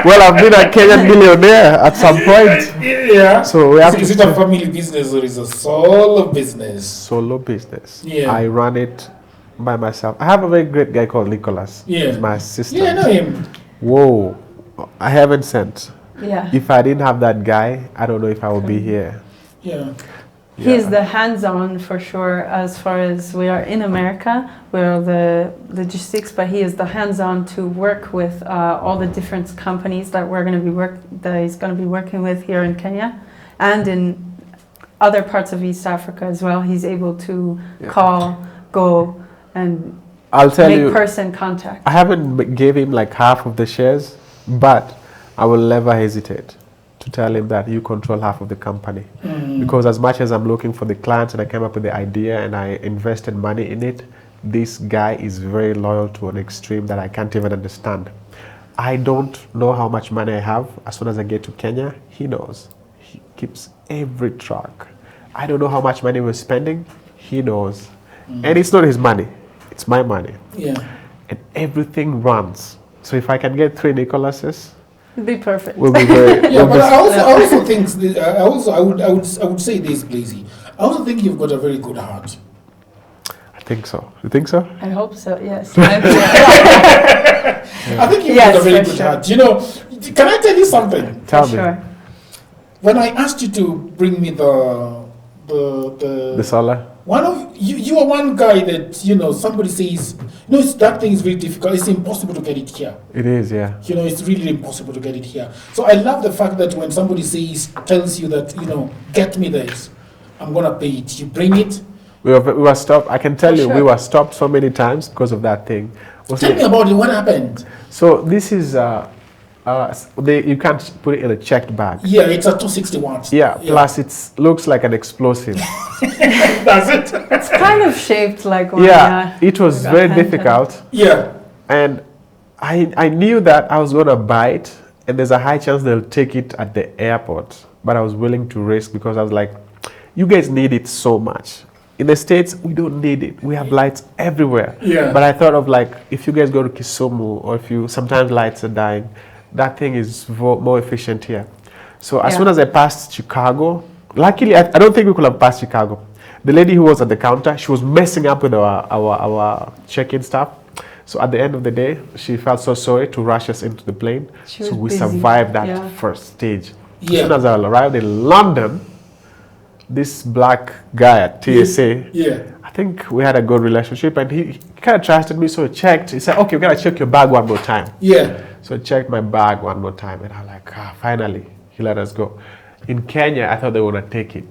Well, I've been a Kenyan millionaire at some point. Yeah. So we have is it a family business or is it a solo business? Solo business. Yeah. I run it by myself. I have a very great guy called Nicholas. Yeah. He's my assistant. Yeah, I know him. Whoa. I haven't sent. Yeah. If I didn't have that guy, I don't know if I would be here. Yeah. He's the hands-on for sure. As far as we are in America, we're the logistics, but he is the hands-on to work with all the different companies that he's going to be working with here in Kenya, and in other parts of East Africa as well. He's able to call, go, and I'll tell make you, person contact. I haven't gave him like half of the shares, but I will never hesitate to tell him that you control half of the company. Because as much as I'm looking for the clients and I came up with the idea and I invested money in it, this guy is very loyal to an extreme that I can't even understand. I don't know how much money I have. As soon as I get to Kenya, he knows. He keeps every track. I don't know how much money we're spending. He knows. And it's not his money. It's my money. Yeah. And everything runs. So if I can get 3 Nicolases, It'd be perfect. we'll be very. Yeah, but I also think I would say this, Blazey. I also think you've got a very good heart. I think so. You think so? I hope so, yes. I think you've got a very good heart. You know, can I tell you something? Tell me. Sure. When I asked you to bring me the solar? one of you are one guy that, you know, somebody says, that thing is very difficult. It's impossible to get it here. It is, yeah. You know, it's really impossible to get it here. So I love the fact that when somebody tells you that, get me this, I'm gonna pay it. You bring it. We were stopped. I can tell For you, we sure. were stopped so many times because of that thing. Tell me about it. What happened? So this is you can't put it in a checked bag. Yeah, it's a 260 watts. Yeah. Plus it looks like an explosive. Does it? It's kind of shaped like one. Yeah. It was got very handheld. difficult, Yeah. and I knew that I was gonna buy it, and there's a high chance they'll take it at the airport. But I was willing to risk because I was like, you guys need it so much. In the States, we don't need it. We have lights everywhere. Yeah. But I thought of like, if you guys go to Kisumu, or if you, sometimes lights are dying, that thing is more efficient here. So as soon as I passed Chicago, luckily, I don't think we could have passed Chicago. The lady who was at the counter, she was messing up with our check-in stuff. So at the end of the day, she felt so sorry to rush us into the plane. So we survived that first stage. As soon as I arrived in London, this black guy at TSA, I think we had a good relationship, and he kind of trusted me, so he checked. He said, okay, we're going to check your bag one more time. So I checked my bag one more time, and I'm like, finally, he let us go. In Kenya, I thought they were going to take it.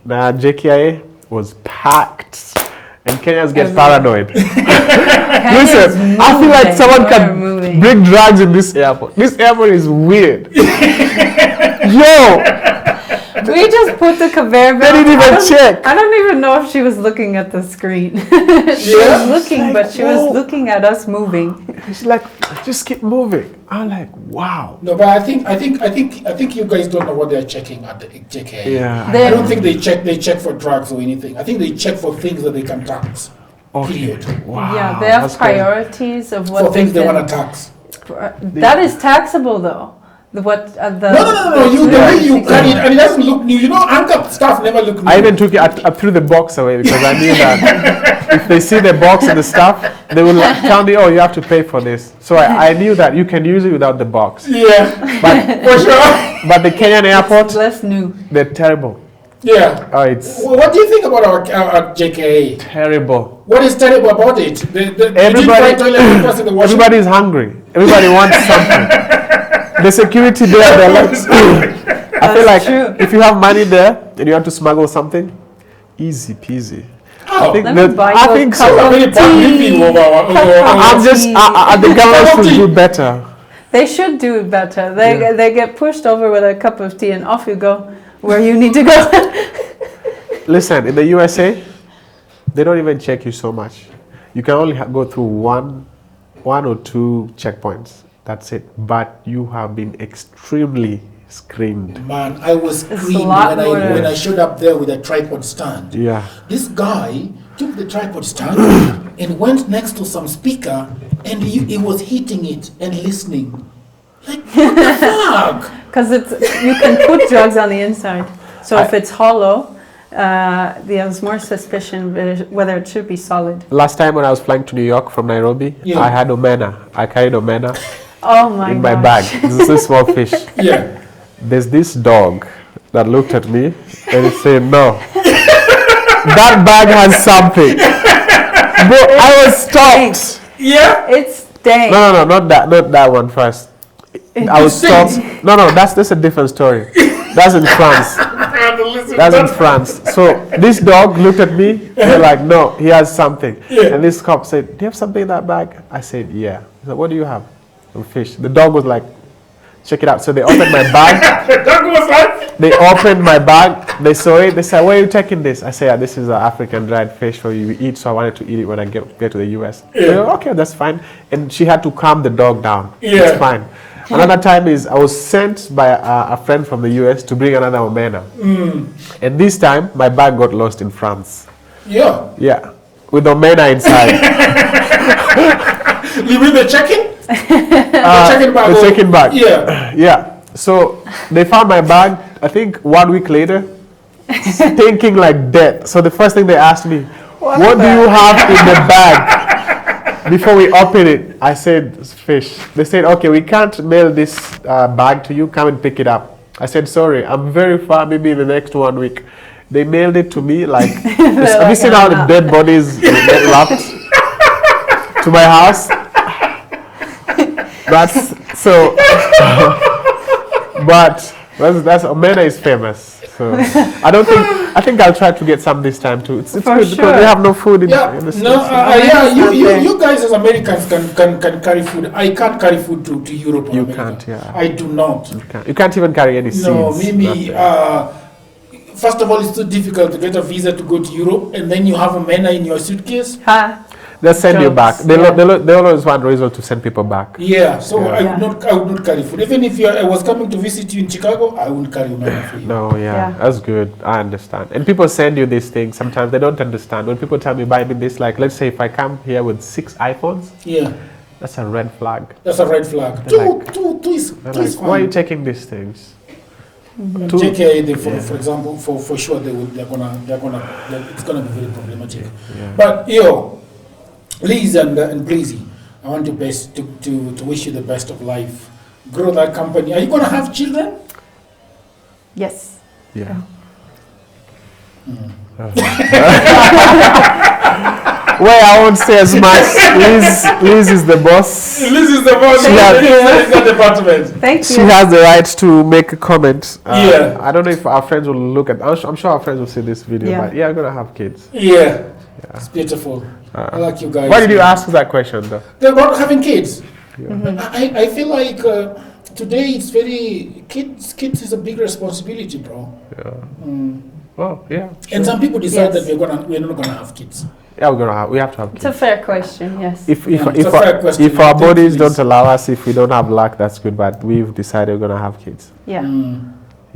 Now, JKIA was packed, and Kenyans get paranoid. Listen, I feel like someone can bring drugs in this airport. This airport is weird. Yo! We just put the conveyor belt. They didn't even check. I don't even know if she was looking at the screen. She was looking, but she was looking at us moving. She's like, just keep moving. I'm like, wow. No, but I think you guys don't know what they're checking at the JKA. Yeah. I don't think they check for drugs or anything. I think they check for things that they can tax. Period. Wow. Yeah, they have priorities of what for things they want to tax. That is taxable though. No. The way you carry it, and it doesn't look new. You know, anchor stuff never look new. I even took it. I threw the box away because I knew that if they see the box and the stuff, they will tell me, "Oh, you have to pay for this." So I knew that you can use it without the box. Yeah, but for sure. But the Kenyan airport, it's less new. They're terrible. Yeah. Oh, it's. What do you think about our JKA? Terrible. What is terrible about it? Everybody is hungry. Everybody wants something. The security there, they're like, I feel like if you have money there and you want to smuggle something, easy peasy. Oh, I think so. I'm just, the government should do better. They should do it better. They get pushed over with a cup of tea and off you go where you need to go. Listen, in the USA, they don't even check you so much. You can only go through one or two checkpoints. That's it. But you have been extremely screened. Man, I was screamed when I showed up there with a tripod stand. Yeah. This guy took the tripod stand and went next to some speaker, and he was hitting it and listening. Like, what the fuck? Because you can put drugs on the inside. So if it's hollow, there's more suspicion whether it should be solid. Last time when I was flying to New York from Nairobi, I had omena. I carried omena. Oh my in my bag. This is a small fish. Yeah. There's this dog that looked at me and he said, "No, that bag has something." But I was stopped. Yeah. It's stank. No, not that one first. I was stopped. No, that's a different story. That's in France. That's in France. So this dog looked at me. They're like, "No, he has something." Yeah. And this cop said, "Do you have something in that bag?" I said, "Yeah." He said, "What do you have?" Fish. The dog was like, "Check it out." So they opened my bag. The dog was like, they opened my bag. They saw it. They said, "Where are you taking this?" I said, "This is an African dried fish for you to eat." So I wanted to eat it when I get to the US. Yeah. Said, "Okay, that's fine." And she had to calm the dog down. Yeah. It's fine. Another time is I was sent by a friend from the US to bring another omena. And this time my bag got lost in France. Yeah. Yeah. With omena inside. You mean the check-in? The check-in bag. Yeah. Yeah. So they found my bag, I think 1 week later, stinking like death. So the first thing they asked me, what do you have in the bag? Before we open it, I said, fish. They said, "Okay, we can't mail this bag to you. Come and pick it up." I said, "Sorry, I'm very far, maybe in the next 1 week." They mailed it to me like, have you seen how the dead bodies get wrapped to my house? That's so, that's omena is famous. So I think I'll try to get some this time too. It's good because we have no food in the States. You guys as Americans can carry food. I can't carry food to Europe or America. Can't, yeah. I do not. You can't even carry any seeds. No, maybe. First of all, it's too difficult to get a visa to go to Europe, and then you have omena in your suitcase. Huh? They send you back. jobs. They always want reason to send people back. Yeah, so Yeah. I would not carry food. Even if I was coming to visit you in Chicago, I wouldn't carry money for you. No, Yeah. that's good. I understand. And people send you these things. Sometimes they don't understand. When people tell me buy me this, like let's say if I come here with 6 iPhones, Yeah, that's a red flag. that's a red flag. They're Two is They're two is like, why are you fine. taking these things? Two- JK, for yeah. example, for sure they're gonna it's gonna be very problematic. Yeah. But Liz and Blazey, I want to wish you the best of life. Grow that company. Are you gonna have children? Yes. Yeah. Mm. Well, I won't say as much. Liz is the boss. Liz is the boss. She has- Liz is the department. Thank She you. has the right to make a comment. Yeah. I don't know if our friends will look at. I'm sure our friends will see this video. Yeah. But yeah, I'm gonna have kids. Yeah, it's beautiful. I like you guys. Why did you ask that question though? They're about having kids. Mhm. I feel like today it's very kids is a big responsibility, bro. Yeah. Mm. Well, yeah. And some people decide Yes. that we're not gonna have kids. Yeah, we have to have It's kids. a fair question, yes. If Yeah, it's a fair question. if our Thank you, bodies Liz. don't allow us, if we don't have luck, that's good. But we've decided we're gonna have kids. Yeah. Mm.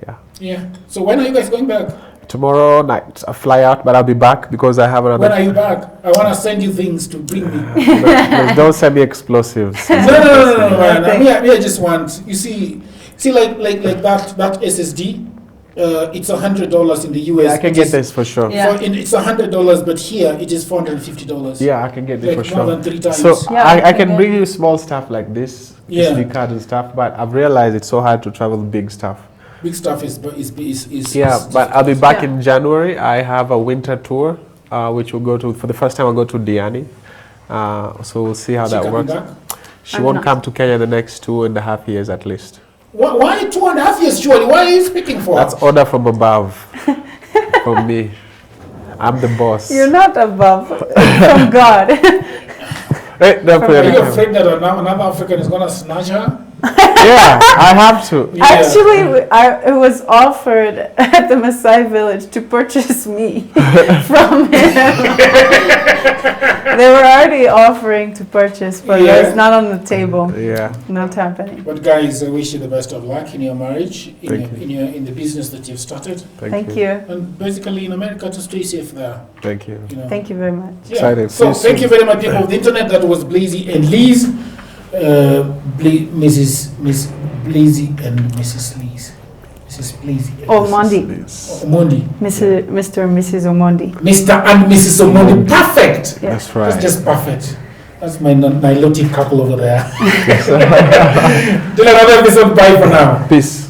Yeah. Yeah. So when are you guys going back? Tomorrow night I fly out, but I'll be back because I have another. When are you back? I wanna send you things to bring me. Please don't send me explosives. No, man. Nothing. I just want like that SSD. It's $100 in the US. Yeah, I can get this for sure. Yeah. It's $100, but here it is $450. Yeah, I can get this Like for more sure. than 3 times. So Yeah, I I can can bring you small stuff like this, Yeah. SD cards and stuff, but I've realized it's so hard to travel big stuff. Big stuff is Yeah, but I'll be back Yeah. in January. I have a winter tour, which we'll go to for the first time. I'll go to Diani, so we'll see how She that coming works. back? She I'm won't not. come to Kenya the next 2.5 years at least. Why 2.5 years, surely? Why are you speaking for? That's order from above, from me. I'm the boss. You're not above from God. Hey, don't put Are it you in. afraid that another African is gonna snatch her? Yeah, I have to. Yeah. Actually, it was offered at the Maasai village to purchase me from him. They were already offering to purchase, but Yeah. it's not on the table. Yeah, Not happening. But guys, I wish you the best of luck in your marriage, Thank in the business that you've started, Thank you. and basically in America to stay safe there. Thank you. You know. Thank you very much. Yeah. Excited. So See you thank soon. you very much, people of the internet. That was Blazey and Liz, Miss Blazey and Mrs. Liz, Mrs. Blazey. and Omondi. Mrs. Omondi. Mr. and Mrs. Omondi. Mr. and Mrs. Omondi. Perfect. Yeah. That's right. That's just perfect. That's my nilotic couple over there. Till another episode. Bye for now. Peace.